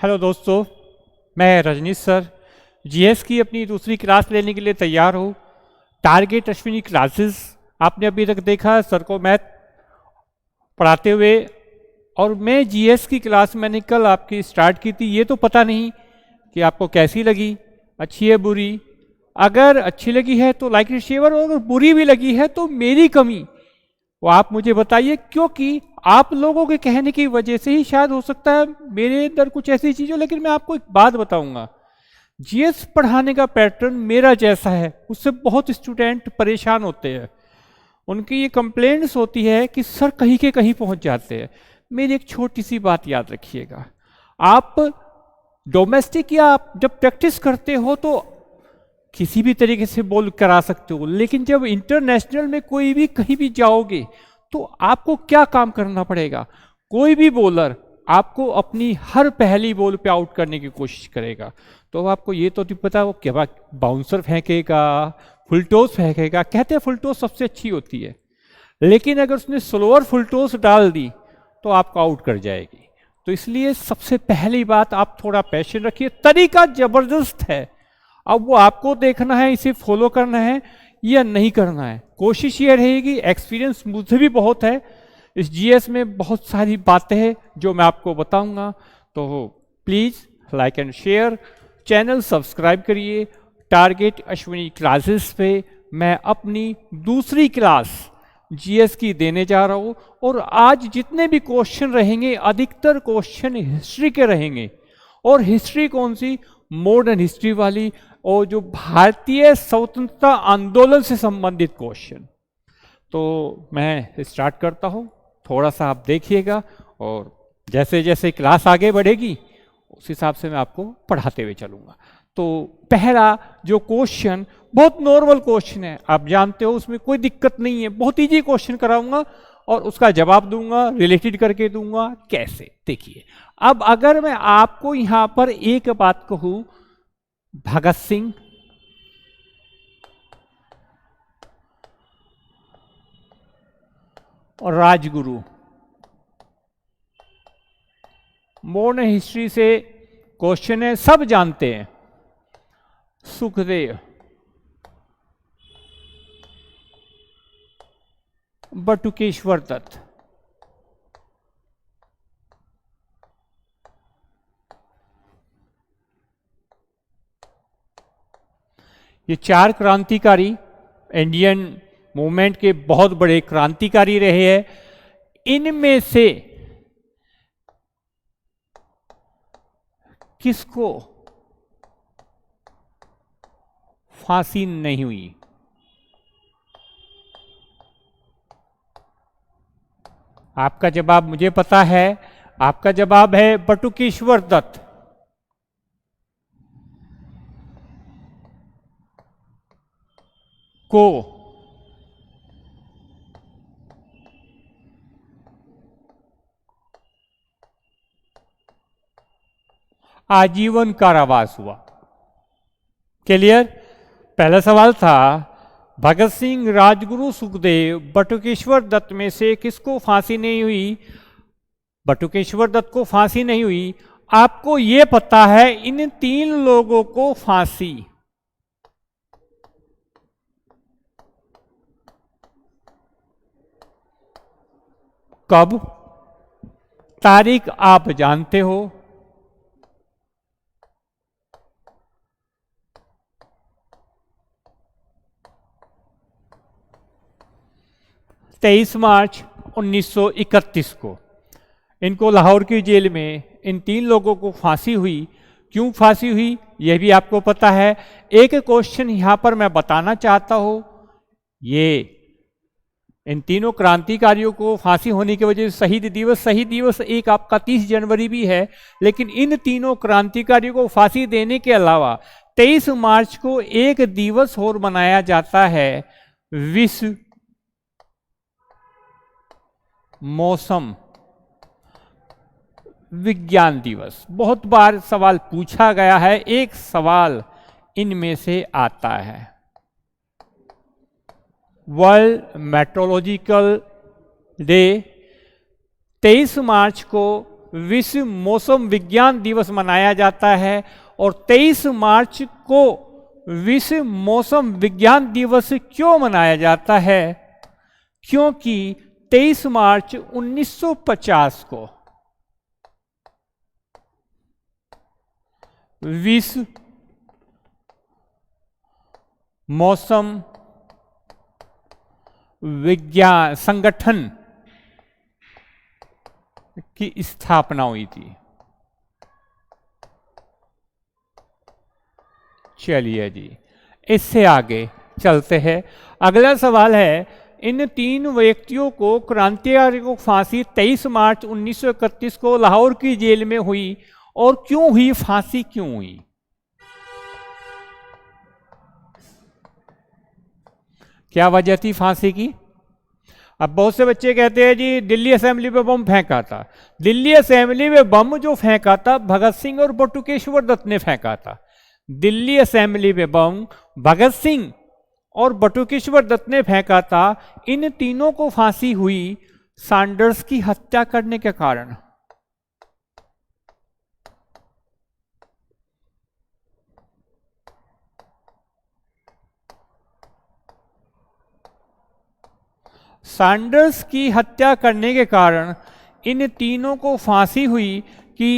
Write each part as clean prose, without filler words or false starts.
Hello दोस्तों, मैं Rajneesh sir GS की अपनी दूसरी क्लास लेने के लिए तैयार हूँ। टारगेट अश्विनी क्लासेस आपने अभी तक देखा सर को मैथ पढ़ाते हुए, और मैं जीएस की क्लास मैंने कल आपकी स्टार्ट की थी। ये तो पता नहीं कि आपको कैसी लगी, अच्छी है बुरी। अगर अच्छी लगी है तो लाइक शेयर, और अगर बुरी भी लगी है तो मेरी कमी वो आप मुझे बताइए, क्योंकि आप लोगों के कहने की वजह से ही शायद हो सकता है मेरे अंदर कुछ ऐसी चीज़ हो। लेकिन मैं आपको एक बात बताऊंगा, जीएस पढ़ाने का पैटर्न मेरा जैसा है, उससे बहुत स्टूडेंट परेशान होते हैं। उनकी ये कंप्लेंट्स होती है कि सर कहीं के कहीं पहुंच जाते हैं। मेरी एक छोटी सी बात याद रखिएगा, आप डोमेस्टिक या आप जब प्रैक्टिस करते हो तो किसी भी तरीके से बोल करा सकते हो, लेकिन जब इंटरनेशनल में कोई भी कहीं भी जाओगे तो आपको क्या काम करना पड़ेगा। कोई भी बॉलर आपको अपनी हर पहली बॉल पे आउट करने की कोशिश करेगा, तो आपको ये तो नहीं पता वो क्या बाउंसर फेंकेगा, फुलटॉस फेंकेगा। कहते हैं फुलटॉस सबसे अच्छी होती है, लेकिन अगर उसने स्लोअर फुलटॉस डाल दी तो आपको आउट कर जाएगी। तो इसलिए सबसे पहली बात, आप थोड़ा पैशन रखिए। तरीका जबरदस्त है, अब वो आपको देखना है इसे फॉलो करना है या नहीं करना है। कोशिश ये रहेगी, एक्सपीरियंस मुझे भी बहुत है इस जीएस में, बहुत सारी बातें हैं जो मैं आपको बताऊंगा। तो please like and share, channel subscribe करिए। टारगेट अश्विनी क्लासेस पे मैं अपनी दूसरी क्लास जीएस की देने जा रहा हूँ, और आज जितने भी क्वेश्चन रहेंगे अधिकतर क्वेश्चन हिस्ट्री के रहेंगे। और हिस्ट्री कौन सी? मॉडर्न हिस्ट्री वाली, और जो भारतीय स्वतंत्रता आंदोलन से संबंधित क्वेश्चन। तो मैं स्टार्ट करता हूँ, थोड़ा सा आप देखिएगा, और जैसे जैसे क्लास आगे बढ़ेगी उस हिसाब से मैं आपको पढ़ाते हुए चलूँगा। तो पहला जो क्वेश्चन बहुत नॉर्मल क्वेश्चन है, आप जानते हो, उसमें कोई दिक्कत नहीं है। बहुत ईजी क्वेश्चन कराऊंगा और उसका जवाब दूंगा, रिलेटेड करके दूंगा। कैसे, देखिए। अब अगर मैं आपको यहां पर एक बात कहूं, भगत सिंह, और राजगुरु, मॉडर्न हिस्ट्री से क्वेश्चन है, सब जानते हैं। सुखदेव, बटुकेश्वर दत्त, ये चार क्रांतिकारी इंडियन मूवमेंट के बहुत बड़े क्रांतिकारी रहे हैं। इनमें से किसको फांसी नहीं हुई? आपका जवाब मुझे पता है, आपका जवाब है बटुकेश्वर दत्त को आजीवन कारावास हुआ। क्लियर? पहला सवाल था भगत सिंह, राजगुरु, सुखदेव, बटुकेश्वर दत्त में से किसको फांसी नहीं हुई? बटुकेश्वर दत्त को फांसी नहीं हुई। आपको यह पता है इन तीन लोगों को फांसी कब, तारीख आप जानते हो? तेईस मार्च 1931 को इनको लाहौर की जेल में इन तीन लोगों को फांसी हुई। क्यों फांसी हुई यह भी आपको पता है। एक क्वेश्चन यहां पर मैं बताना चाहता हूं, ये इन तीनों क्रांतिकारियों को फांसी होने की वजह से शहीद दिवस एक आपका 30 जनवरी भी है, लेकिन इन तीनों क्रांतिकारियों को फांसी देने के अलावा 23 मार्च को एक दिवस और मनाया जाता है, विश्व मौसम विज्ञान दिवस। बहुत बार सवाल पूछा गया है, एक सवाल इनमें से आता है। वर्ल्ड मेट्रोलॉजिकल डे 23 मार्च को विश्व मौसम विज्ञान दिवस मनाया जाता है। और 23 मार्च को विश्व मौसम विज्ञान दिवस क्यों मनाया जाता है? क्योंकि 23 मार्च 1950 को विश्व मौसम विज्ञान संगठन की स्थापना हुई थी। चलिए जी, इससे आगे चलते हैं। अगला सवाल है, इन 3 व्यक्तियों को क्रांतिकारियों को फांसी 23 मार्च 1931 को लाहौर की जेल में हुई, और क्यों हुई? फांसी क्यों हुई? क्या वजह थी फांसी की? अब बहुत से बच्चे कहते हैं जी दिल्ली असेंबली में बम फेंका था। दिल्ली असेंबली में बम जो फेंका था भगत सिंह और बटुकेश्वर दत्त ने फेंका था। दिल्ली असेंबली में बम भगत सिंह और बटुकेश्वर दत्त ने फेंका था। इन तीनों को फांसी हुई सैंडर्स की हत्या करने के कारण। सैंडर्स की हत्या करने के कारण इन तीनों को फांसी हुई कि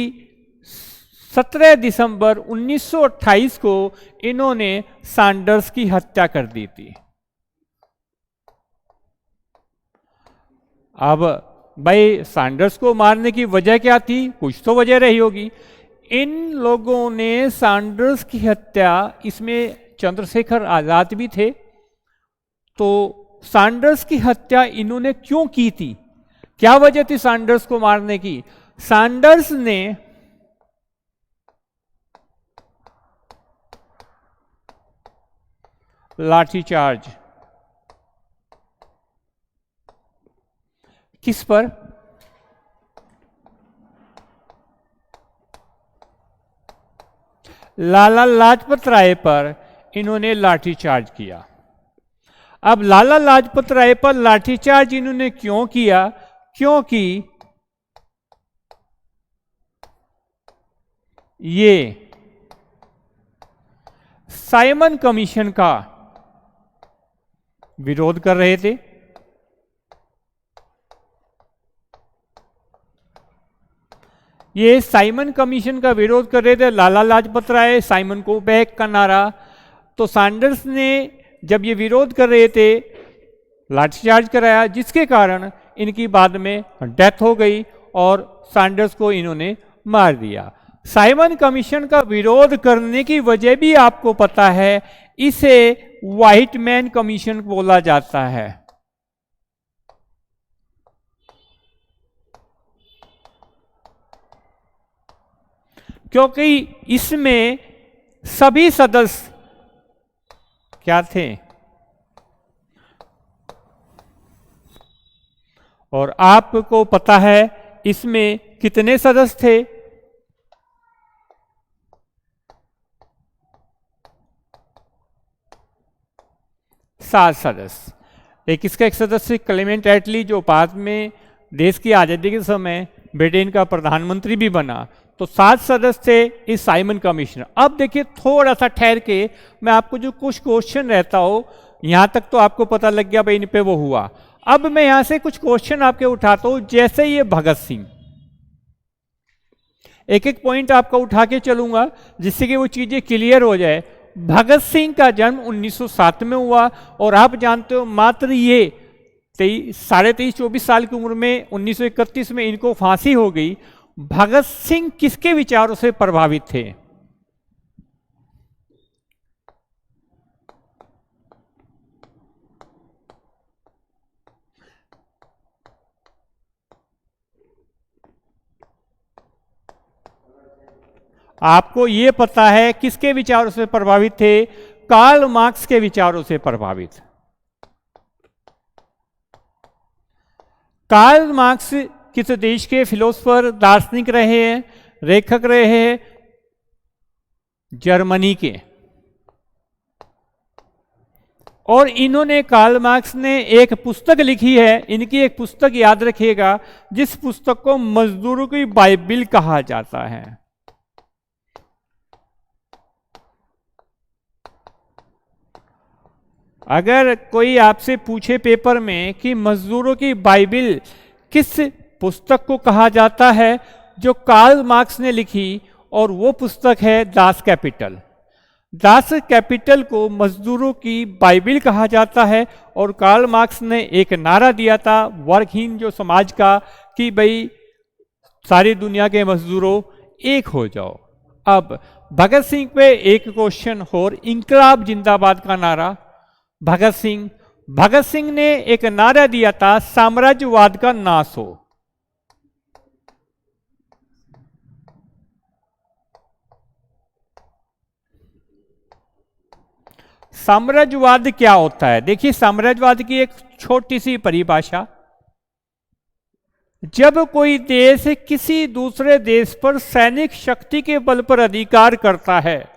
17 दिसंबर 1928 को इन्होंने सैंडर्स की हत्या कर दी थी। अब भाई सैंडर्स को मारने की वजह क्या थी? कुछ तो वजह रही होगी। इन लोगों ने सैंडर्स की हत्या, इसमें चंद्रशेखर आजाद भी थे, तो सैंडर्स की हत्या इन्होंने क्यों की थी? क्या वजह थी सैंडर्स को मारने की? सैंडर्स ने लाठीचार्ज किस पर? लाला लाजपत राय पर इन्होंने लाठीचार्ज किया। अब लाला लाजपत राय पर लाठीचार्ज इन्होंने क्यों किया? क्योंकि ये साइमन कमीशन का विरोध कर रहे थे। ये साइमन कमीशन का विरोध कर रहे थे लाला लाजपत राय, साइमन को बैक का नारा। तो सैंडर्स ने जब ये विरोध कर रहे थे लाठीचार्ज कराया, जिसके कारण इनकी बाद में डेथ हो गई और सैंडर्स को इन्होंने मार दिया। साइमन कमीशन का विरोध करने की वजह भी आपको पता है, इसे व्हाइट मैन कमीशन बोला जाता है। क्योंकि इसमें सभी सदस्य क्या थे? और आपको पता है इसमें कितने सदस्य थे? 7 सदस्य। एक सदस्य क्लेमेंट एटली, जो बाद में देश की आज़ादी के समय ब्रिटेन का प्रधानमंत्री भी बना। तो 7 सदस्य थे इस साइमन कमीशन। अब देखिए थोड़ा सा ठहर के मैं आपको जो कुछ क्वेश्चन रहता हो, यहां तक तो आपको पता लग गया भाई इन पे वो हुआ। अब मैं यहां से कुछ क्वेश्चन आपके उठाता हूं, जैसे ये भगत सिंह, एक एक पॉइंट आपका उठा के चलूंगा जिससे कि वो चीजें क्लियर हो जाए। भगत सिंह का जन्म 1907 में हुआ, और आप जानते हो मात्र ये 23-24 साल की उम्र में 1931 में इनको फांसी हो गई। भगत सिंह किसके विचारों से प्रभावित थे? आपको यह पता है किसके विचारों से प्रभावित थे? कार्ल मार्क्स के विचारों से प्रभावित। कार्ल मार्क्स किस देश के फिलोसफर, दार्शनिक रहे हैं, लेखक रहे हैं? जर्मनी के। और इन्होंने कार्ल मार्क्स ने एक पुस्तक लिखी है, इनकी एक पुस्तक याद रखिएगा, जिस पुस्तक को मजदूरों की बाइबिल कहा जाता है। अगर कोई आपसे पूछे पेपर में कि मजदूरों की बाइबिल किस पुस्तक को कहा जाता है, जो कार्ल मार्क्स ने लिखी, और वो पुस्तक है दास कैपिटल। दास कैपिटल को मजदूरों की बाइबिल कहा जाता है। और कार्ल मार्क्स ने एक नारा दिया था वर्गहीन जो समाज का, कि भाई सारी दुनिया के मजदूरों एक हो जाओ। अब भगत सिंह पे एक क्वेश्चन और, इंकलाब जिंदाबाद का नारा। भगत सिंह ने एक नारा दिया था, साम्राज्यवाद का नाश हो। साम्राज्यवाद क्या होता है? देखिए, साम्राज्यवाद की एक छोटी सी परिभाषा, जब कोई देश किसी दूसरे देश पर सैनिक शक्ति के बल पर अधिकार करता है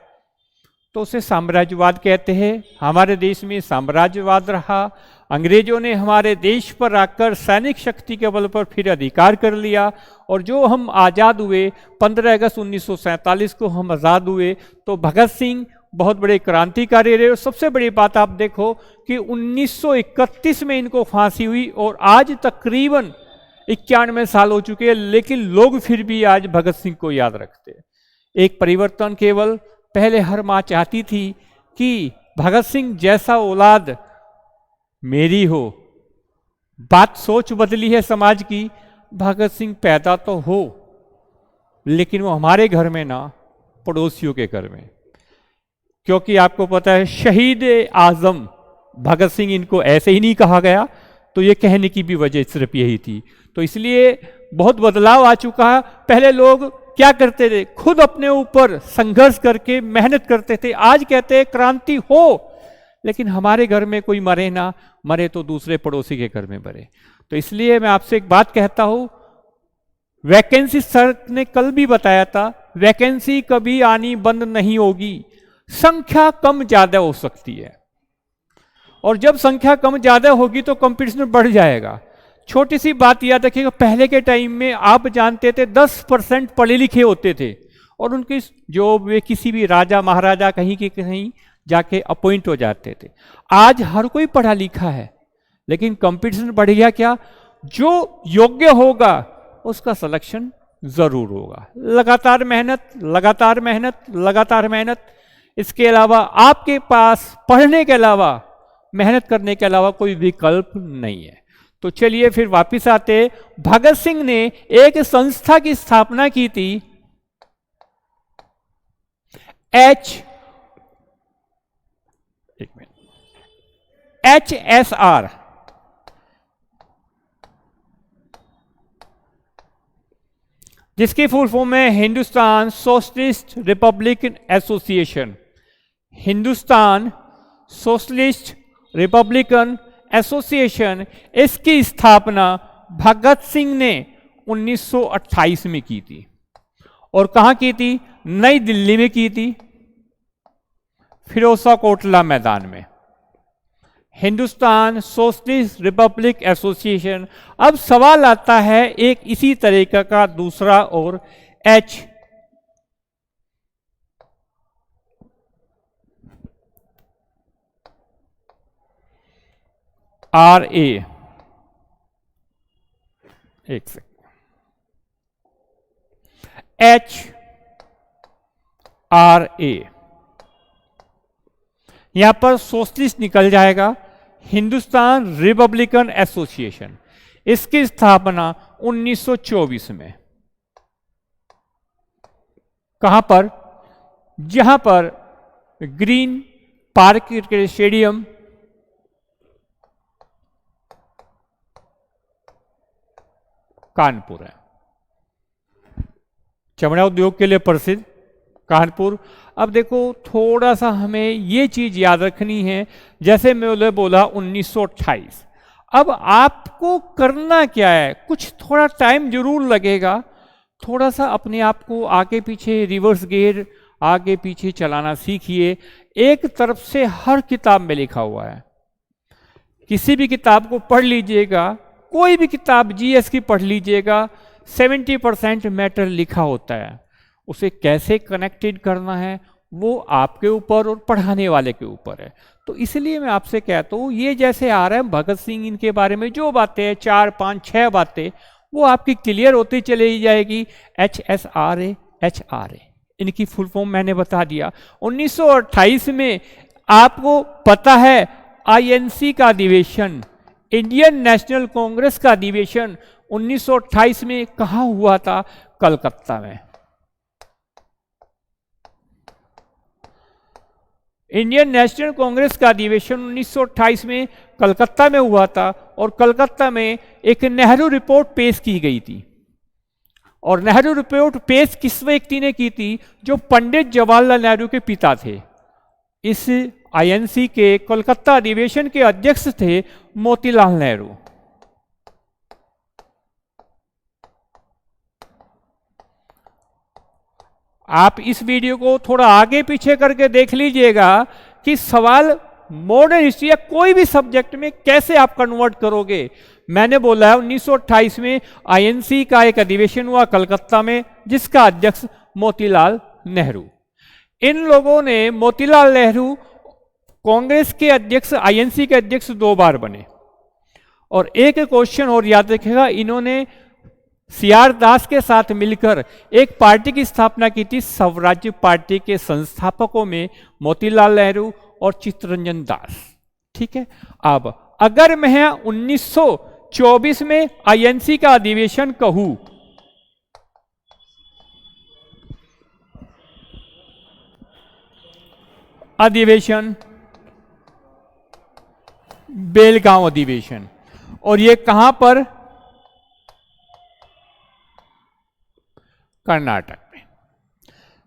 तो उसे साम्राज्यवाद कहते हैं। हमारे देश में साम्राज्यवाद रहा, अंग्रेजों ने हमारे देश पर आकर सैनिक शक्ति के बल पर फिर अधिकार कर लिया, और जो हम आज़ाद हुए 15 अगस्त 1947 को हम आज़ाद हुए, तो भगत सिंह बहुत बड़े क्रांतिकारी रहे। और सबसे बड़ी बात आप देखो कि 1931 में इनको फांसी हुई, और आज तकरीबन 91 साल हो चुके हैं, लेकिन लोग फिर भी आज भगत सिंह को याद रखते हैं। एक परिवर्तन केवल, पहले हर माँ चाहती थी कि भगत सिंह जैसा औलाद मेरी हो। बात सोच बदली है समाज की, भगत सिंह पैदा तो हो लेकिन वो हमारे घर में ना, पड़ोसियों के घर में। क्योंकि आपको पता है शहीद आजम भगत सिंह, इनको ऐसे ही नहीं कहा गया, तो ये कहने की भी वजह सिर्फ यही थी। तो इसलिए बहुत बदलाव आ चुका है। पहले लोग क्या करते थे, खुद अपने ऊपर संघर्ष करके मेहनत करते थे। आज कहते हैं क्रांति हो, लेकिन हमारे घर में कोई मरे ना, मरे तो दूसरे पड़ोसी के घर में मरे। तो इसलिए मैं आपसे एक बात कहता हूं, वैकेंसी सर ने कल भी बताया था, वैकेंसी कभी आनी बंद नहीं होगी, संख्या कम ज्यादा हो सकती है। और जब संख्या कम ज्यादा होगी तो कंपटीशन बढ़ जाएगा। छोटी सी बात याद रखिएगा, पहले के टाइम में आप जानते थे 10% पढ़े लिखे होते थे, और उनकी जो वे किसी भी राजा महाराजा कहीं के कहीं जाके अपॉइंट हो जाते थे। आज हर कोई पढ़ा लिखा है, लेकिन कंपटीशन बढ़ गया। क्या? जो योग्य होगा उसका सिलेक्शन जरूर होगा। लगातार मेहनत, लगातार मेहनत, लगातार मेहनत। इसके अलावा आपके पास पढ़ने के अलावा, मेहनत करने के अलावा कोई विकल्प नहीं है। तो चलिए फिर वापिस आते। भगत सिंह ने एक संस्था की स्थापना की थी, HSR, जिसकी फुल फॉर्म है Hindustan socialist Republican association. Hindustan socialist Republican association, इसकी स्थापना भगत सिंह ने 1928 में की थी। और कहां की थी? नई दिल्ली में की थी, फिरोजा कोटला मैदान में। Hindustan socialist Republic association. अब सवाल आता है एक इसी तरीके का दूसरा, और HRA, एक सेकंड, HRA, यहां पर सोशलिस्ट निकल जाएगा, हिंदुस्तान रिपब्लिकन एसोसिएशन। इसकी स्थापना 1924 में। कहां पर? जहां पर green park cricket stadium, Kanpur है। चमड़ा उद्योग के लिए प्रसिद्ध कानपुर। अब देखो, थोड़ा सा हमें ये चीज याद रखनी है, जैसे मैंने बोला 1928। अब आपको करना क्या है, कुछ थोड़ा टाइम जरूर लगेगा, थोड़ा सा अपने आप को आगे पीछे रिवर्स गियर आगे पीछे चलाना सीखिए। एक तरफ से हर किताब में लिखा हुआ है, किसी भी किताब को पढ़ लीजिएगा, कोई भी किताब जीएस की पढ़ लीजिएगा, 70% मैटर लिखा होता है। उसे कैसे कनेक्टेड करना है वो आपके ऊपर और पढ़ाने वाले के ऊपर है। तो इसलिए मैं आपसे कहता हूँ, ये जैसे आ रहा है भगत सिंह, इनके बारे में जो बातें हैं 4, 5, 6 बातें, वो आपकी क्लियर होती चली जाएगी। HSRA, HRA इनकी फुल फॉर्म मैंने बता दिया। 1928 में आपको पता है INC का अधिवेशन, इंडियन नेशनल कांग्रेस का अधिवेशन 1928 में कहाँ हुआ था? कलकत्ता में। इंडियन नेशनल कांग्रेस का अधिवेशन 1928 में कलकत्ता में हुआ था, और कलकत्ता में एक नेहरू रिपोर्ट पेश की गई थी। और नेहरू रिपोर्ट पेश किस व्यक्ति ने की थी? जो पंडित जवाहरलाल नेहरू के पिता थे। इस INC के कोलकाता अधिवेशन के अध्यक्ष थे मोतीलाल नेहरू। आप इस वीडियो को थोड़ा आगे पीछे करके देख लीजिएगा कि सवाल मॉडर्न हिस्ट्री या कोई भी सब्जेक्ट में कैसे आप कन्वर्ट करोगे। मैंने बोला है 1928 में INC का एक अधिवेशन हुआ कलकत्ता में, जिसका अध्यक्ष मोतीलाल नेहरू। इन लोगों ने, मोतीलाल नेहरू कांग्रेस के अध्यक्ष, INC के अध्यक्ष 2 बार बने। और एक क्वेश्चन और याद रखिएगा, इन्होंने CR दास के साथ मिलकर एक पार्टी की स्थापना की थी। स्वराज्य पार्टी के संस्थापकों में मोतीलाल नेहरू और चित्तरंजन दास। ठीक है। अब अगर मैं 1924 में INC का अधिवेशन कहूं, अधिवेशन बेलगांव अधिवेशन, और ये कहां पर? कर्नाटक में।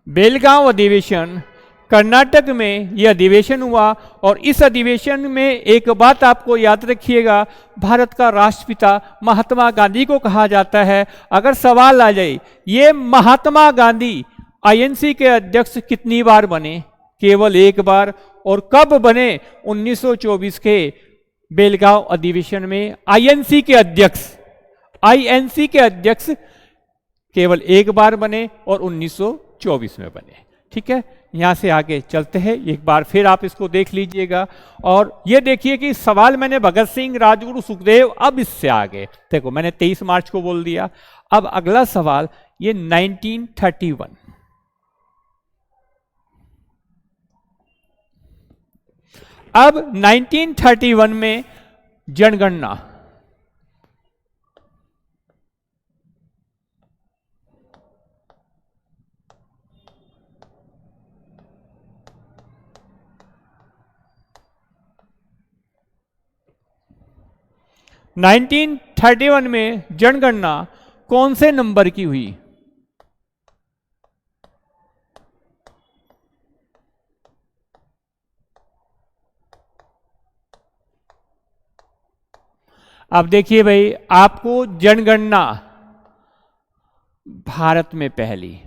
बेलगांव अधिवेशन कर्नाटक में यह अधिवेशन हुआ। और इस अधिवेशन में एक बात आपको याद रखिएगा, भारत का राष्ट्रपिता महात्मा गांधी को कहा जाता है। अगर सवाल आ जाए, ये महात्मा गांधी INC के अध्यक्ष कितनी बार बने? केवल 1 बार। और कब बने? 1924 के बेलगांव अधिवेशन में INC के अध्यक्ष केवल 1 बार बने और 1924 में बने। ठीक है। यहां से आगे चलते हैं, एक बार फिर आप इसको देख लीजिएगा। और ये देखिए कि सवाल मैंने भगत सिंह, राजगुरु, सुखदेव, अब इससे आगे देखो, मैंने 23 मार्च को बोल दिया। अब अगला सवाल ये 1931। अब 1931 में जनगणना, में जनगणना कौन से नंबर की हुई? अब देखिए भाई, आपको जनगणना भारत में पहली,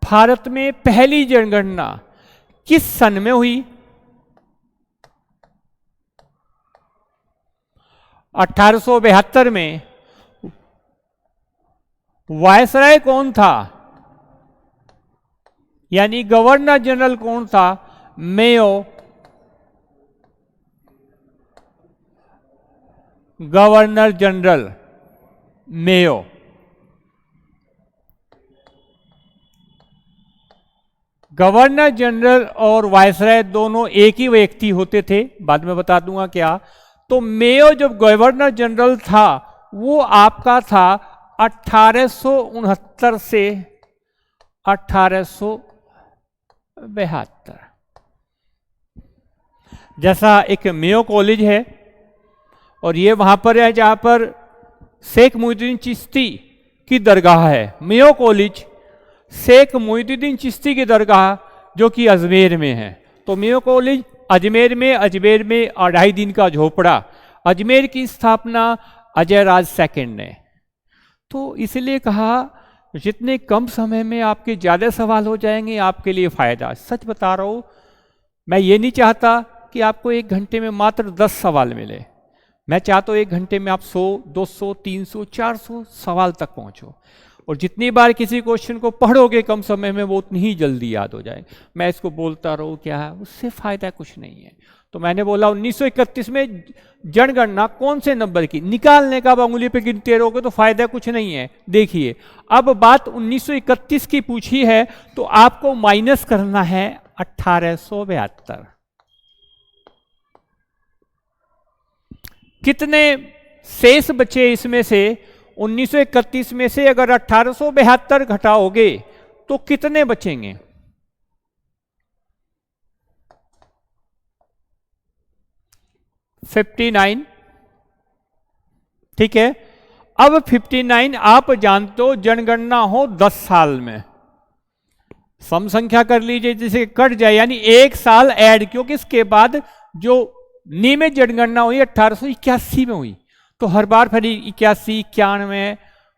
भारत में पहली जनगणना किस सन में हुई? 1872 में। वायसराय कौन था? यानी गवर्नर जनरल कौन था? Mayo, governor general Mayo. Governor general और वायसराय दोनों एक ही व्यक्ति होते थे, बाद में बता दूंगा क्या। तो मेयो जब गवर्नर जनरल था वो आपका था 1869 से 1872। जैसा एक मेयो कॉलेज है और ये वहां पर है जहां पर शेख मुहिउद्दीन चिश्ती की दरगाह है। मेयो कॉलेज शेख मुहिउद्दीन चिश्ती की दरगाह जो कि अजमेर में है। तो मेयो कॉलेज अजमेर में 2.5 दिन का झोपड़ा। अजमेर की स्थापना अजय राज सेकंड ने। तो इसलिए कहा जितने कम समय में आपके ज़्यादा सवाल हो जाएंगे आपके लिए फ़ायदा। सच बता रहा हूँ, मैं ये नहीं चाहता कि आपको 1 घंटे में मात्र 10 सवाल मिले। मैं चाहता हूँ 1 घंटे में आप 100, 200, 300, 400 सवाल तक पहुँचो, और जितनी बार किसी क्वेश्चन को पढ़ोगे कम समय में वो उतनी ही जल्दी याद हो जाए। मैं इसको बोलता रहूँ क्या है, उससे फ़ायदा कुछ नहीं है। तो मैंने बोला 1931 में जनगणना कौन से नंबर की निकालने का, अब अंगुली पे गिनते रहोगे तो फायदा कुछ नहीं है। देखिए, अब बात 1931 की पूछी है तो आपको माइनस करना है 1872। कितने शेष बचे इसमें से? 1931 में से अगर 1872 घटाओगे तो कितने बचेंगे? 59। ठीक है, अब 59 आप जानते हो जनगणना हो 10 साल में, सम संख्या कर लीजिए जिसे कट जाए, यानी 1 साल ऐड, क्योंकि इसके बाद जो नियमित जनगणना हुई 1881 में हुई, तो हर बार फिर 81, 91,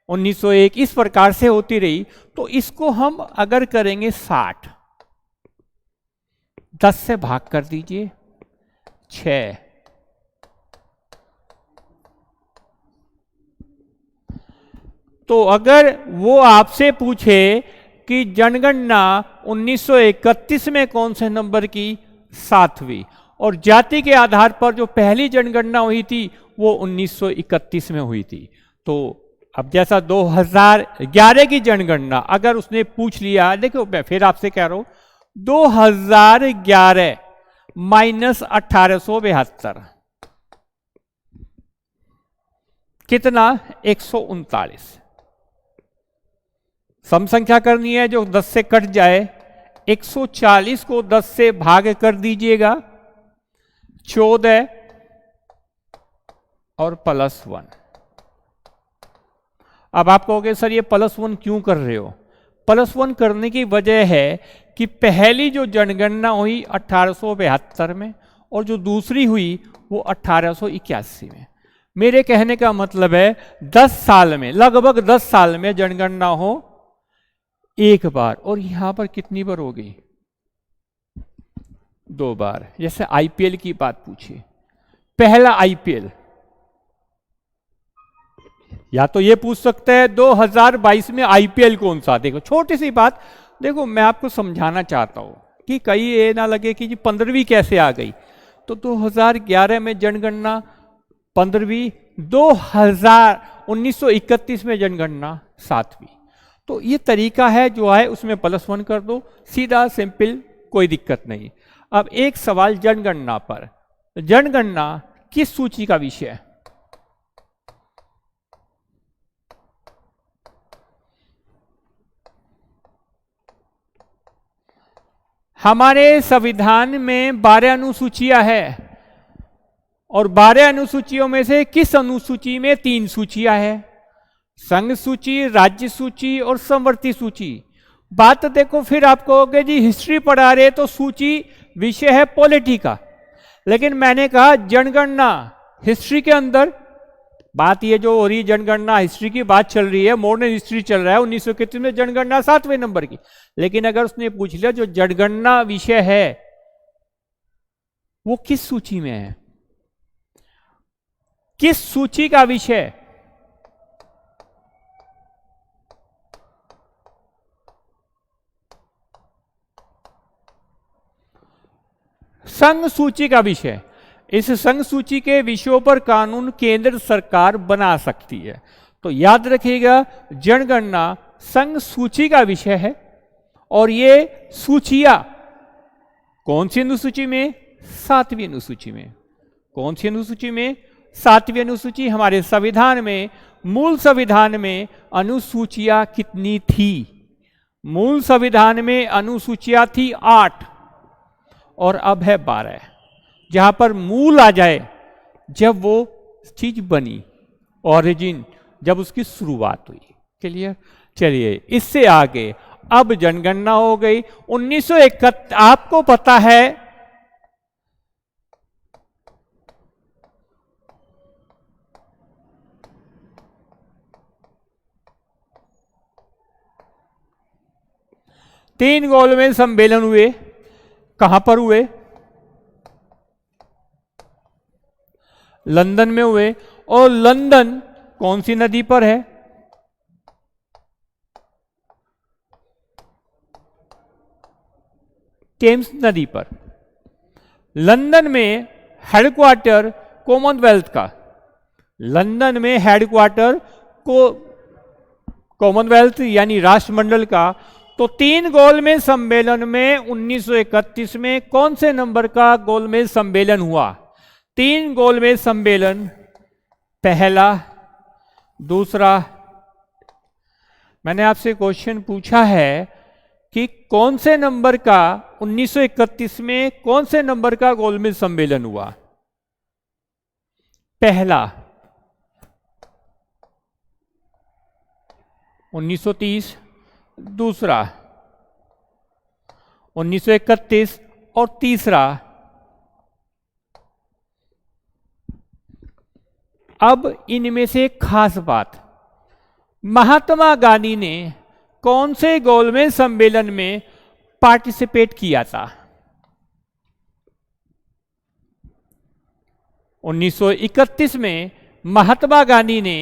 1901 इस प्रकार से होती रही। तो इसको हम अगर करेंगे 60, 10 से भाग कर दीजिए 6, तो अगर वो आपसे पूछे कि जनगणना 1931 में कौन से नंबर की, 7वीं, और जाति के आधार पर जो पहली जनगणना हुई थी वो 1931 में हुई थी, तो अब जैसा 2011 की जनगणना अगर उसने पूछ लिया, देखो मैं फिर आपसे कह रहा हूं, 2011 माइनस 1872 कितना? 139। सम संख्या करनी है जो 10 से कट जाए, 140 को 10 से भाग कर दीजिएगा 14 और +1। अब आप कहोगे सर ये +1 क्यों कर रहे हो? +1 करने की वजह है कि पहली जो जनगणना हुई 1872 में और जो दूसरी हुई वो 1881 में। मेरे कहने का मतलब है 10 साल में, लगभग 10 साल में जनगणना हो एक बार, और यहां पर कितनी बार होगी? 2 बार। जैसे आईपीएल की बात पूछिए, पहला आईपीएल, या तो ये पूछ सकते हैं 2022 में आईपीएल कौन सा। देखो छोटी सी बात, देखो मैं आपको समझाना चाहता हूं कि कहीं ये ना लगे कि जी 15वीं कैसे आ गई। तो 2011 में जनगणना, 15वीं, 1931 में जनगणना 7वीं। तो ये तरीका है जो है उसमें +1 कर दो, सीधा सिंपल, कोई दिक्कत नहीं। अब एक सवाल जनगणना पर, जनगणना किस सूची का विषय है? हमारे संविधान में 12 अनुसूचियां हैं, और 12 अनुसूचियों में से किस अनुसूची में 3 सूचियां हैं? संघ सूची, राज्य सूची और समवर्ती सूची। बात देखो, फिर आप कहोगे जी हिस्ट्री पढ़ा रहे तो सूची विषय है पॉलिटी का, लेकिन मैंने कहा जनगणना हिस्ट्री के अंदर। बात ये जो हो रही जनगणना हिस्ट्री की बात चल रही है, मॉडर्न हिस्ट्री चल रहा है, 1931 में जनगणना 7वें नंबर की। लेकिन अगर उसने पूछ लिया जो जनगणना विषय है वो किस सूची में है, किस सूची का विषय? संघ सूची का विषय। इस संघ सूची के विषयों पर कानून केंद्र सरकार बना सकती है। तो याद रखिएगा, जनगणना संघ सूची का विषय है, और ये सूचियां कौन सी अनुसूची में? 7वीं अनुसूची में। कौन सी अनुसूची में? 7वीं अनुसूची। हमारे संविधान में, मूल संविधान में अनुसूचियां कितनी थी? मूल संविधान में अनुसूचियां थी 8 और अब है 12। जहां पर मूल आ जाए, जब वो चीज बनी, ओरिजिन, जब उसकी शुरुआत हुई। क्लियर? चलिए इससे आगे, अब जनगणना हो गई 1971। आपको पता है 3 गोलमेज सम्मेलन हुए, कहां पर हुए? लंदन में हुए। और लंदन कौन सी नदी पर है? टेम्स नदी पर। लंदन में हेडक्वार्टर कॉमनवेल्थ का, लंदन में हेडक्वार्टर को कॉमनवेल्थ यानी राष्ट्रमंडल का। तो 3 गोलमेज सम्मेलन में 1931 में कौन से नंबर का गोलमेज सम्मेलन हुआ? 3 गोलमेज सम्मेलन, पहला, दूसरा। मैंने आपसे क्वेश्चन पूछा है कि कौन से नंबर का 1931 में कौन से नंबर का गोलमेज सम्मेलन हुआ? पहला 1930, दूसरा 1931 और तीसरा। अब इनमें से एक खास बात, महात्मा गांधी ने कौन से गोलमेज सम्मेलन में पार्टिसिपेट किया था? 1931 में महात्मा गांधी ने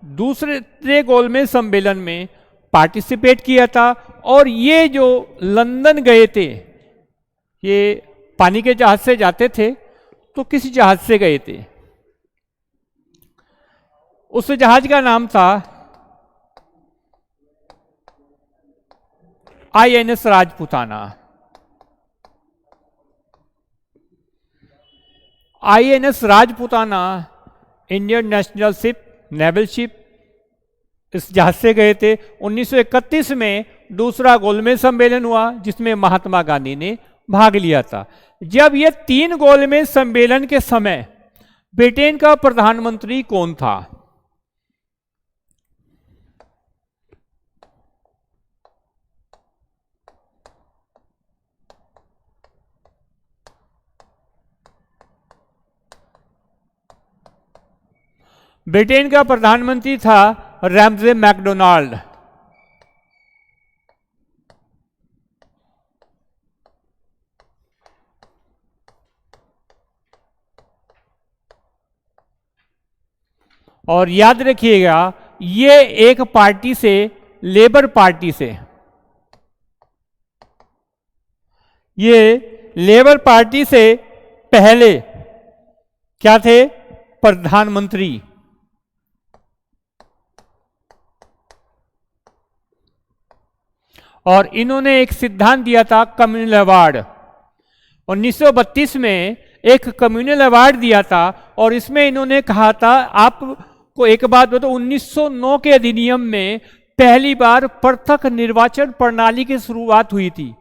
दूसरे गोलमेज सम्मेलन में पार्टिसिपेट किया था। और ये जो लंदन गए थे, ये पानी के जहाज से जाते थे, तो किस जहाज से गए थे? उस जहाज का नाम था INS Rajputana. INS Rajputana Indian national ship, naval ship, इस जहाज से गए थे। 1931 में दूसरा गोलमेज सम्मेलन हुआ जिसमें महात्मा गांधी ने भाग लिया था। जब ये 3 गोलमेज सम्मेलन के समय ब्रिटेन का प्रधानमंत्री कौन था? ब्रिटेन का प्रधानमंत्री था रैमजे मैकडोनाल्ड। और याद रखिएगा, ये एक पार्टी से, लेबर पार्टी से, ये लेबर पार्टी से पहले क्या थे? प्रधानमंत्री। और इन्होंने एक सिद्धांत दिया था, कम्युनल अवार्ड। 1932 में एक कम्युनल अवार्ड दिया था और इसमें इन्होंने कहा था, आपको एक बात बताओ, 1909 के अधिनियम में पहली बार पृथक निर्वाचन प्रणाली की शुरुआत हुई थी।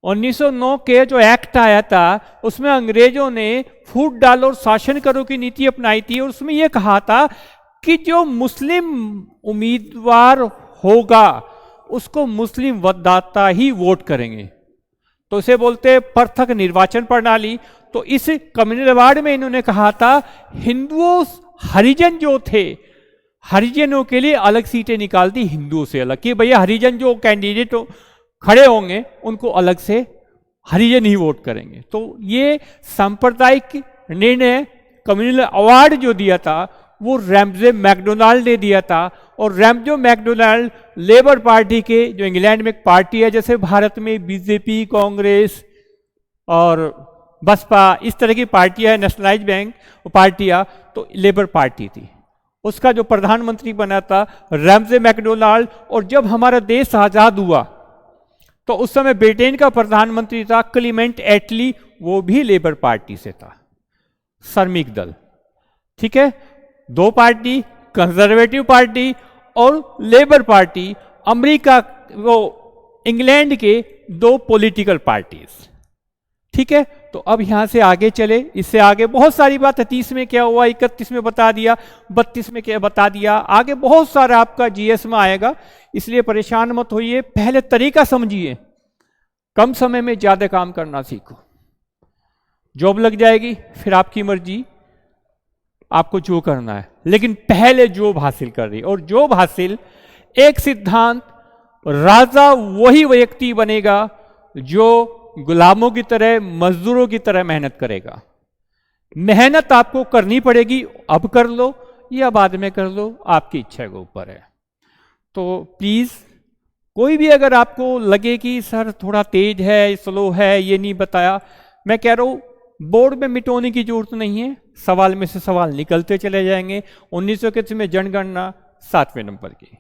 1909 के जो एक्ट आया था उसमें अंग्रेजों ने फूट डाल और शासन करो की नीति अपनाई थी। और उसमें यह कहा था कि जो मुस्लिम उम्मीदवार होगा उसको मुस्लिम मतदाता ही वोट करेंगे, तो इसे बोलते हैं पृथक निर्वाचन प्रणाली। तो इस कम्युनल अवार्ड में इन्होंने कहा था, हिंदुओं, हरिजन जो थे, हरिजनों के लिए अलग सीटें निकालती, हिंदुओं से अलग, कि भैया हरिजन जो कैंडिडेट खड़े होंगे उनको अलग से हरिजन ही वोट करेंगे। तो ये सांप्रदायिक निर्णय, कम्युनल अवार्ड जो दिया था वो रैमजे मैकडोनाल्ड ने दिया था। और रैमजे मैकडोनाल्ड लेबर पार्टी के, जो इंग्लैंड में एक पार्टी है, जैसे भारत में बीजेपी, कांग्रेस और बसपा, इस तरह की पार्टियां है, नेशनलाइज बैंक पार्टियां, तो लेबर पार्टी थी। उसका जो प्रधानमंत्री बना था रैमजे मैकडोनाल्ड। और जब हमारा देश आजाद हुआ तो उस समय ब्रिटेन का प्रधानमंत्री था क्लीमेंट एटली, वो भी लेबर पार्टी से था, श्रमिक दल। ठीक है, 2 पार्टी, कंजर्वेटिव पार्टी और लेबर पार्टी, अमेरिका, वो इंग्लैंड के 2 पॉलिटिकल पार्टीज। ठीक है, तो अब यहां से आगे चले, इससे आगे बहुत सारी बात है। 30 में क्या हुआ, 31 में बता दिया, 32 में क्या बता दिया, आगे बहुत सारा आपका जीएस में आएगा, इसलिए परेशान मत होइए। पहले तरीका समझिए, कम समय में ज्यादा काम करना सीखो। जॉब लग जाएगी, फिर आपकी मर्जी, आपको जो करना है, लेकिन पहले जॉब हासिल कर रही। और जॉब हासिल एक सिद्धांत राजा वही व्यक्ति बनेगा जो गुलामों की तरह, मजदूरों की तरह मेहनत करेगा। मेहनत आपको करनी पड़ेगी, अब कर लो या बाद में कर लो, आपकी इच्छा के ऊपर है। तो प्लीज कोई भी अगर आपको लगे कि सर थोड़ा तेज है, स्लो है, ये नहीं बताया, मैं कह रहा हूं बोर्ड में मिटोने की जरूरत नहीं है, सवाल में से सवाल निकलते चले जाएंगे। 1981 में जनगणना 7वें नंबर की।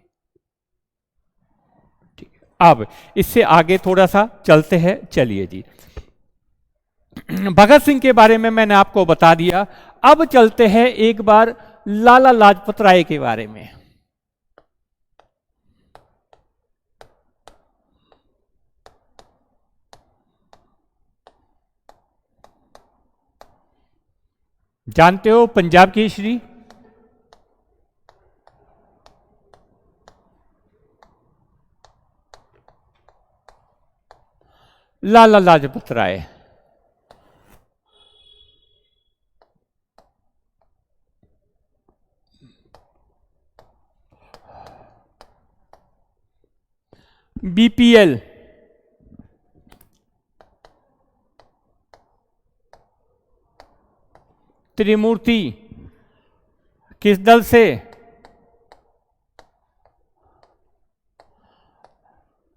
ठीक है, अब इससे आगे थोड़ा सा चलते हैं। चलिए जी, भगत सिंह के बारे में मैंने आपको बता दिया। अब चलते हैं एक बार लाला लाजपत राय के बारे में। जानते हो पंजाब केसरी, लाला लाजपत राय। बीपीएल, त्रिमूर्ति, किस दल से?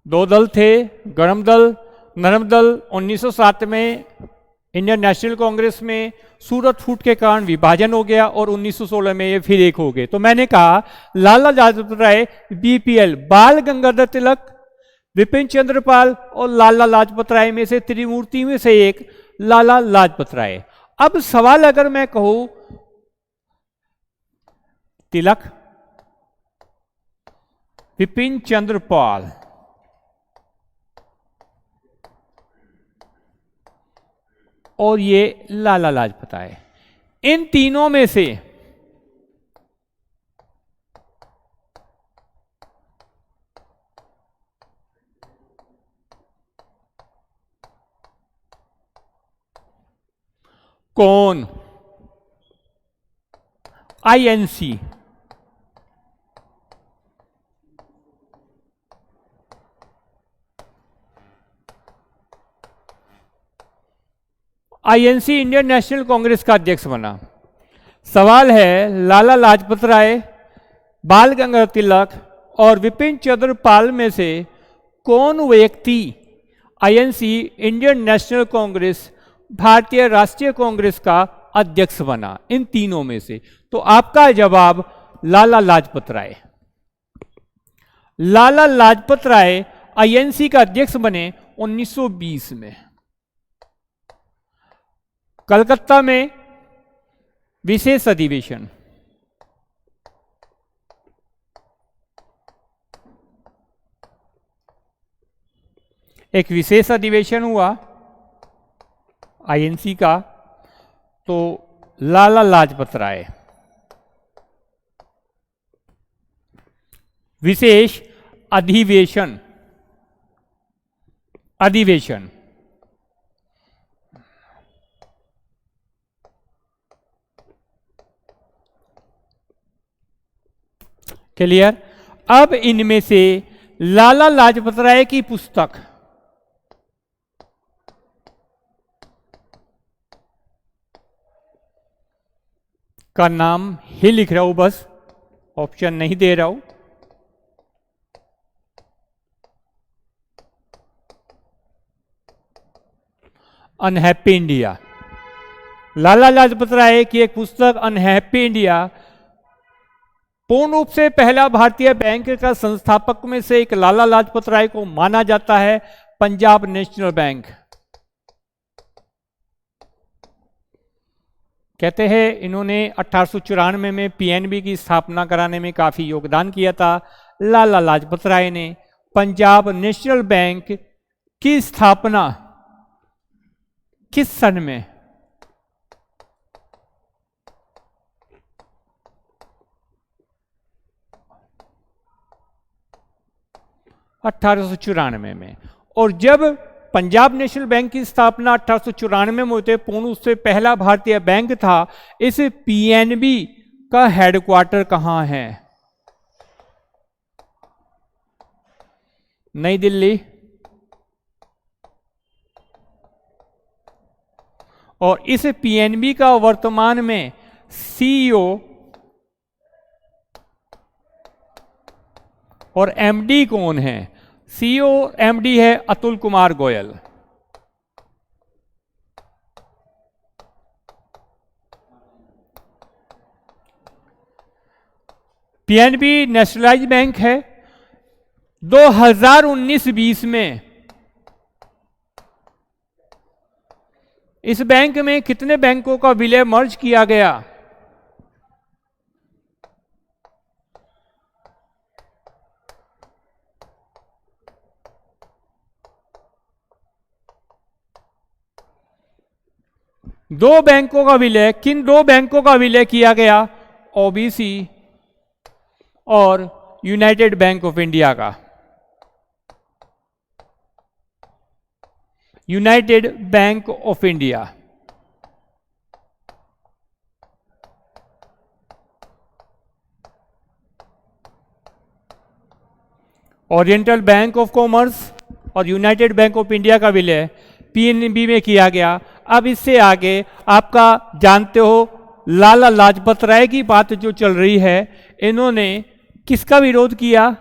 दो दल थे, गरम दल, नरम दल। 1907 में इंडियन नेशनल कांग्रेस में सूरत फूट के कारण विभाजन हो गया और 1916 में ये फिर एक हो गए। तो मैंने कहा लाला लाजपत राय बीपीएल, बाल गंगाधर तिलक, विपिन चंद्र पाल और लाला लाजपत राय में से त्रिमूर्ति में से एक लाला लाजपत राय। अब सवाल अगर मैं कहूं तिलक, विपिन चंद्र पाल और ये लाला लाजपत राय, इन तीनों में से कौन INC, INC Indian national Congress का अध्यक्ष बना? सवाल है लाला लाजपत राय, बाल गंगाधर तिलक और विपिन चंद्र पाल में से कौन व्यक्ति आईएनसी इंडियन नेशनल कांग्रेस, भारतीय राष्ट्रीय कांग्रेस का अध्यक्ष बना? इन तीनों में से। तो आपका जवाब लाला लाजपत राय। लाला लाजपत राय आईएनसी का अध्यक्ष बने 1920 में। कलकत्ता में विशेष अधिवेशन, एक विशेष अधिवेशन हुआ आईएनसी का, तो लाला लाजपत राय विशेष अधिवेशन, अधिवेशन क्लियर? अब इनमें से लाला लाजपत राय की पुस्तक का नाम ही लिख रहा हूं, बस ऑप्शन नहीं दे रहा हूं। Unhappy India. लाला लाजपत राय की एक पुस्तक अनहैप्पी इंडिया, पूर्ण रूप से पहला भारतीय बैंक का संस्थापक में से एक लाला लाजपत राय को माना जाता है। पंजाब नेशनल बैंक, कहते हैं इन्होंने 1894 में पीएनबी की स्थापना कराने में काफी योगदान किया था। लाला लाजपत राय ने पंजाब नेशनल बैंक की स्थापना किस सन में? 1894 में। और जब पंजाब नेशनल बैंक की स्थापना 1894 में होते, पूर्ण उससे पहला भारतीय बैंक था। इस पीएनबी का हेडक्वार्टर कहां है? नई दिल्ली, और इस पीएनबी का वर्तमान में सीईओ और एमडी कौन है? सीईओ एमडी है Atul Kumar Goyal. PNB nationalise bank है। 2019-20 में इस बैंक में कितने बैंकों का विलय मर्ज किया गया? दो बैंकों का विलय। किन दो बैंकों का विलय किया गया? ओबीसी और यूनाइटेड बैंक ऑफ इंडिया का। United bank of India. Oriental bank of commerce और यूनाइटेड बैंक ऑफ इंडिया का विलय पीएनबी में किया गया। अब इससे आगे आपका जानते हो लाला लाजपत राय की बात जो चल रही है, इन्होंने किसका विरोध किया?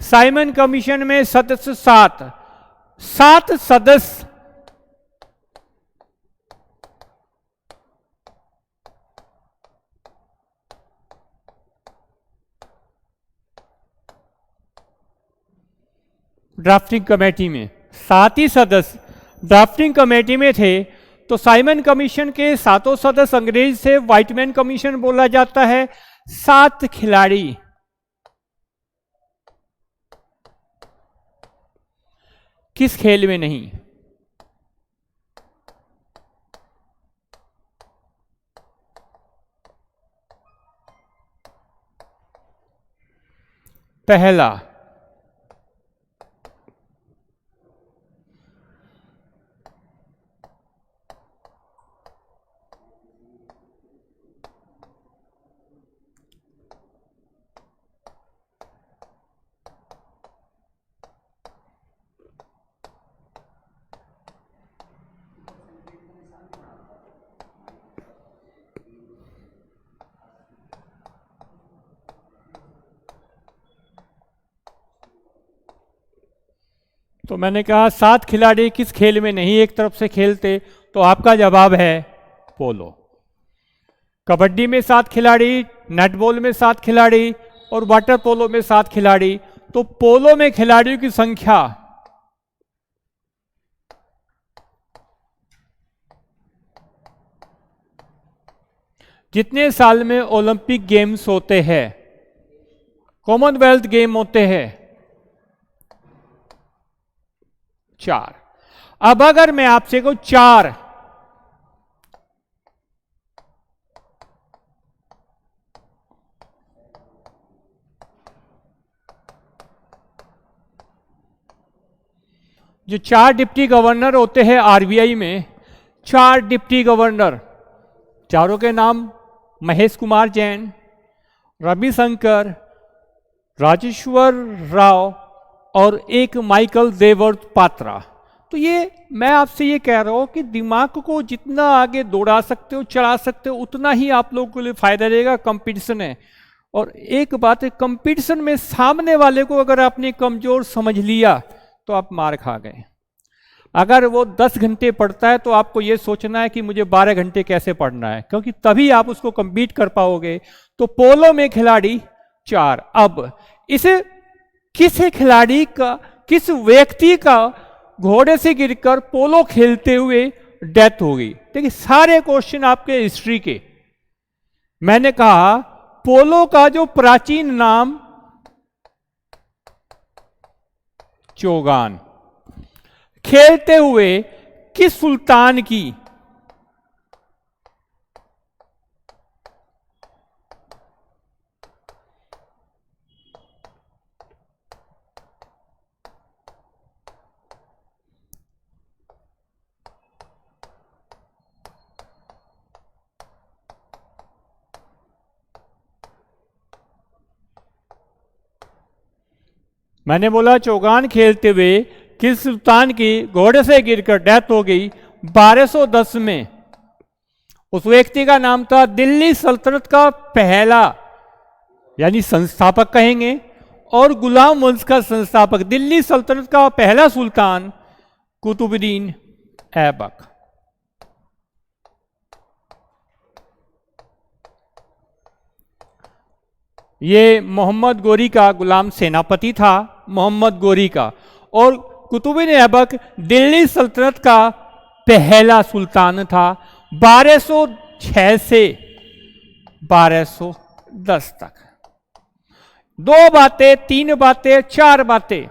साइमन कमीशन में सदस्य 7 सदस्य ड्राफ्टिंग कमेटी में, 7 ही सदस्य ड्राफ्टिंग कमेटी में थे। तो साइमन कमीशन के 7 सदस्य अंग्रेज से व्हाइटमैन कमीशन बोला जाता है। 7 खिलाड़ी किस खेल में नहीं? पहला, तो मैंने कहा 7 खिलाड़ी किस खेल में नहीं एक तरफ से खेलते, तो आपका जवाब है पोलो। कबड्डी में 7 खिलाड़ी, नेटबॉल में 7 खिलाड़ी और वाटर पोलो में 7 खिलाड़ी। तो पोलो में खिलाड़ियों की संख्या जितने साल में ओलंपिक गेम्स होते हैं, कॉमनवेल्थ गेम होते हैं, 4। अब अगर मैं आपसे कहूं 4, जो 4 डिप्टी गवर्नर होते हैं आरबीआई में, 4 डिप्टी गवर्नर, चारों के नाम महेश कुमार जैन, रविशंकर, राजेश्वर राव और एक माइकल देवव्रत पात्रा। तो ये मैं आपसे ये कह रहा हूं कि दिमाग को जितना आगे दौड़ा सकते हो, चला सकते हो, उतना ही आप लोगों के लिए फायदा रहेगा। कंपटीशन है, और एक बात है, कंपटीशन में सामने वाले को अगर आपने कमजोर समझ लिया तो आप मार खा गए। अगर वो 10 घंटे पढ़ता है तो आपको ये सोचना है कि मुझे 12 घंटे कैसे पढ़ना है, क्योंकि तभी आप उसको कंपीट कर पाओगे। तो पोलो में खिलाड़ी 4। अब इसे किस खिलाड़ी का, किस व्यक्ति का घोड़े से गिरकर पोलो खेलते हुए डेथ हो गई? देखिए सारे क्वेश्चन आपके हिस्ट्री के। मैंने कहा पोलो का जो प्राचीन नाम चौगान, खेलते हुए किस सुल्तान की? मैंने बोला चौगान खेलते हुए किस सुल्तान की घोड़े से गिरकर डेथ हो गई 1210 में। उस व्यक्ति का नाम था दिल्ली सल्तनत का पहला यानी संस्थापक कहेंगे, और गुलाम वंश का संस्थापक दिल्ली सल्तनत का पहला सुल्तान कुतुबुद्दीन ऐबक। ये मोहम्मद गोरी का गुलाम सेनापति था, मोहम्मद गोरी का, और कुतुबुद्दीन ऐबक दिल्ली सल्तनत का पहला सुल्तान था 1206 से 1210 तक। 2 बातें, 3 बातें, 4 बातें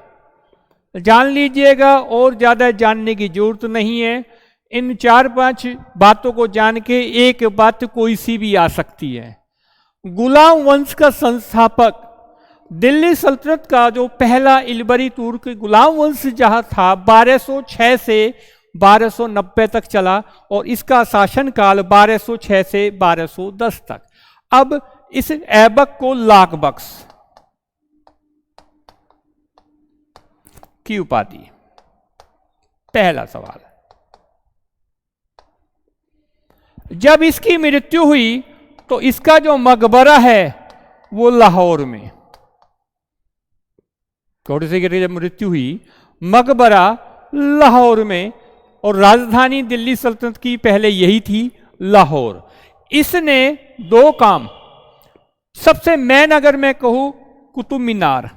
जान लीजिएगा और ज्यादा जानने की जरूरत नहीं है। इन 4-5 बातों को जान के एक बात कोई सी भी आ सकती है। गुलाम वंश का संस्थापक दिल्ली सल्तनत का जो पहला इलबरी तुर्क गुलाम वंश जहां था 1206 से 1290 तक चला, और इसका शासनकाल 1206 से 1210 तक। अब इस ऐबक को लाख बख्श की उपाधि, पहला सवाल। जब इसकी मृत्यु हुई तो इसका जो मकबरा है वो लाहौर में, घोड़े से गिर जब मृत्यु हुई, मकबरा लाहौर में, और राजधानी दिल्ली सल्तनत की पहले यही थी, लाहौर। इसने 2 काम, सबसे मेन अगर मैं कहूं कुतुब मीनार,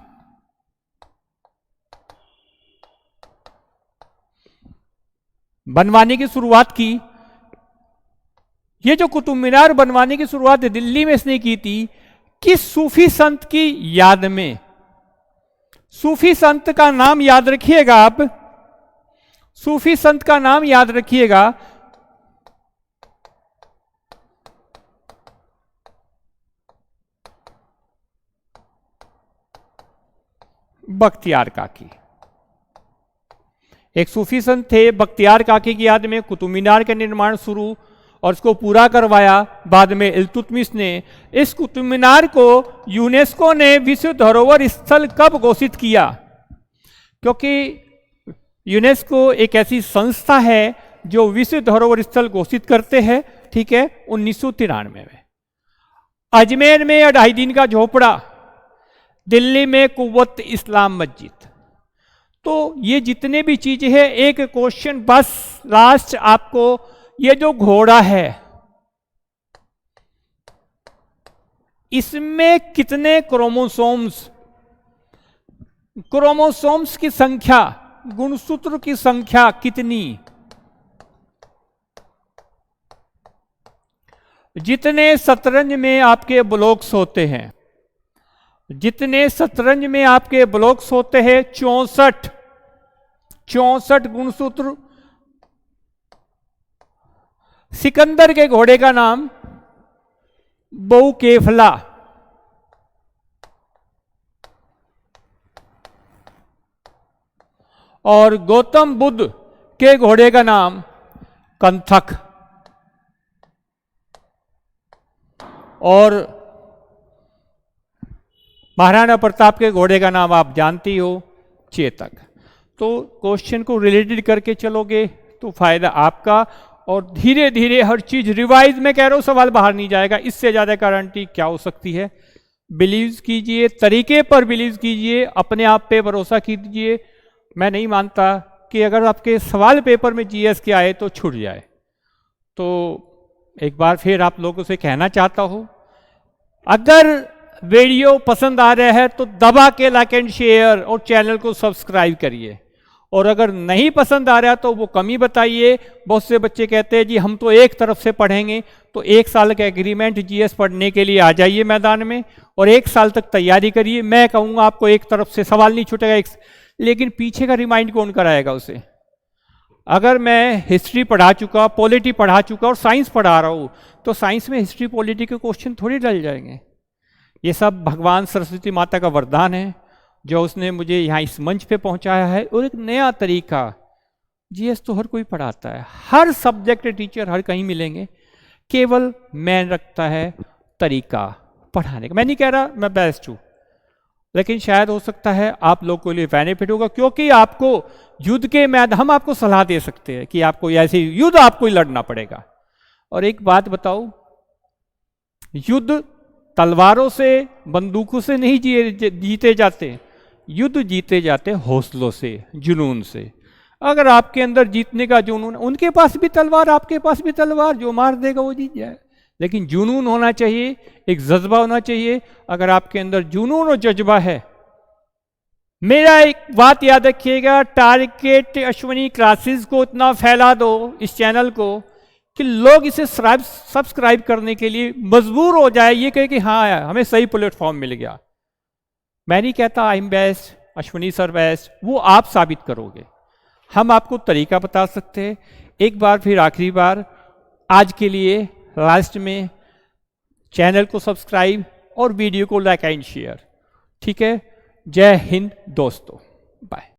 बनवाने की शुरुआत की। ये जो कुतुब मीनार बनवाने की शुरुआत दिल्ली में इसने की थी, किस सूफी संत की याद में? सूफी संत का नाम याद रखिएगा आप, सूफी संत का नाम याद रखिएगा, बख्तियार काकी। एक सूफी संत थे, बख्तियार काकी की याद में कुतुब मीनार का निर्माण शुरू, और इसको पूरा करवाया बाद में इल्तुतमिश ने। इस कुतुब मीनार को यूनेस्को ने विश्व धरोहर स्थल कब घोषित किया? क्योंकि यूनेस्को एक ऐसी संस्था है जो विश्व धरोहर स्थल घोषित करते हैं, ठीक है, 1993 में। अजमेर में 2.5 दिन का झोपड़ा, दिल्ली में कुव्वत इस्लाम मस्जिद। तो ये जितने भी चीजें हैं, एक क्वेश्चन बस लास्ट आपको, ये जो घोड़ा है इसमें कितने क्रोमोसोम्स, क्रोमोसोम्स की संख्या, गुणसूत्र की संख्या कितनी? जितने शतरंज में आपके ब्लॉक्स होते हैं, जितने शतरंज में आपके ब्लॉक्स होते हैं 64 गुणसूत्र। सिकंदर के घोड़े का नाम बहुकेफला, और गौतम बुद्ध के घोड़े का नाम कंथक, और महाराणा प्रताप के घोड़े का नाम आप जानती हो, चेतक। तो क्वेश्चन को रिलेटेड करके चलोगे तो फायदा आपका, और धीरे धीरे हर चीज रिवाइज में कह रहा हूं, सवाल बाहर नहीं जाएगा। इससे ज्यादा गारंटी क्या हो सकती है? बिलीव कीजिए, तरीके पर बिलीव कीजिए, अपने आप पे भरोसा कीजिए। मैं नहीं मानता कि अगर आपके सवाल पेपर में जीएस के आए तो छूट जाए। तो एक बार फिर आप लोगों से कहना चाहता हूं, अगर वीडियो पसंद आ रहा है तो दबा के लाइक एंड शेयर और चैनल को सब्सक्राइब करिए, और अगर नहीं पसंद आ रहा तो वो कमी बताइए। बहुत से बच्चे कहते हैं जी हम तो एक तरफ से पढ़ेंगे, तो 1 साल का एग्रीमेंट जीएस पढ़ने के लिए आ जाइए मैदान में, और 1 साल तक तैयारी करिए। मैं कहूँगा आपको एक तरफ से सवाल नहीं छूटेगा, लेकिन पीछे का रिमाइंड कौन कराएगा उसे? अगर मैं हिस्ट्री पढ़ा चुका, पॉलिटी पढ़ा चुका और साइंस पढ़ा रहा हूँ, तो साइंस में हिस्ट्री पॉलिटी के क्वेश्चन थोड़ी डल जाएंगे। ये सब भगवान सरस्वती माता का वरदान है जो उसने मुझे यहाँ इस मंच पे पहुँचाया है, और एक नया तरीका। जीएस तो हर कोई पढ़ाता है, हर सब्जेक्ट टीचर हर कहीं मिलेंगे, केवल मैं रखता है तरीका पढ़ाने का। मैं नहीं कह रहा मैं बेस्ट हूँ, लेकिन शायद हो सकता है आप लोग के लिए बेनिफिट होगा, क्योंकि आपको युद्ध के मैदान हम आपको सलाह दे सकते हैं कि आपको ऐसे युद्ध आपको ही लड़ना पड़ेगा। और एक बात बताओ, युद्ध तलवारों से बंदूकों से नहीं जीते जाते, युद्ध जीते जाते हौसलों से, जुनून से। अगर आपके अंदर जीतने का जुनून, उनके पास भी तलवार आपके पास भी तलवार, जो मार देगा वो जीत जाए, लेकिन जुनून होना चाहिए, एक जज्बा होना चाहिए। अगर आपके अंदर जुनून और जज्बा है, मेरा एक बात याद रखिएगा, टारगेट अश्विनी क्लासेस को इतना फैला दो, इस चैनल को, कि लोग इसे सब्सक्राइब करने के लिए मजबूर हो जाए, ये कहे कि हाँ हमें सही प्लेटफॉर्म मिल गया। मैं नहीं कहता I am best, Ashwini sir best, वो आप साबित करोगे। हम आपको तरीका बता सकते हैं। एक बार फिर आखिरी बार, आज के लिए लास्ट में, चैनल को सब्सक्राइब और वीडियो को लाइक एंड शेयर। ठीक है, जय हिंद दोस्तों, बाय।